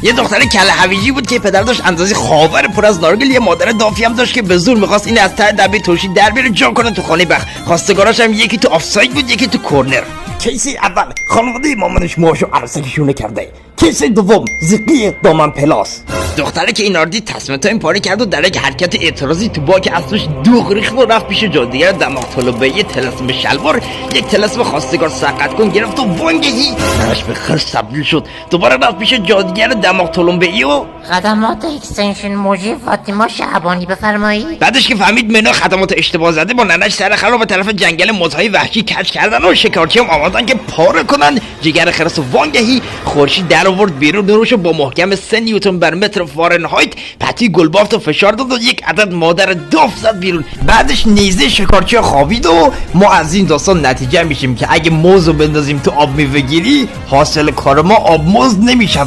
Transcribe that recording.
یه دختر کله هویجی بود که پدر داشت اندازه خاور پر از نارگل، یه مادر دافی هم داشت که به زور می‌خواست این از ته دبه ترشی در بیاره جا کنه تو خانه بخت. خواستگاراش هم یکی تو آفساید بود، یکی تو کورنر. کیس اول خانواده مامانش موهاشو عروسکشونه کرده. کیس دوم زیقی دامن پلاس. دختره که اینا رو دید تصمیم تا این پاره کرد و در یک حرکت اعتراضی تو باک اصلش دوغ ریخت و رفت پیش جادوگر دماغ طلبه یه طلسم شلوار، یک طلسم خواستگار سقط کن گرفت و وانگهی سرش به خرس تبدیل شد. دوباره رفت پیش جادوگر دماغ طلبه و خدمات اکستنشن موجی فاطمه شعبانی بفرمایید. بعدش که فهمید منو خدمات اشتباه زده با ننش سر خراب به طرف جنگل موزهای وحشی کج کردن و شکارچی هم آمادن که پاره کنن. جگر خرس و وانگهی خورشید در آورد بیرون نورشو با محکم 3 نیوتن بر متر فارنهایت پتی گلبافت و فشار داد و یک عدد مادر داف زد بیرون. بعدش نیزه شکارچی خوابید و ما از این داستان نتیجه میشیم که اگه موزو بندازیم تو آب میوه گیری حاصل کار ما آب موز نمیشه.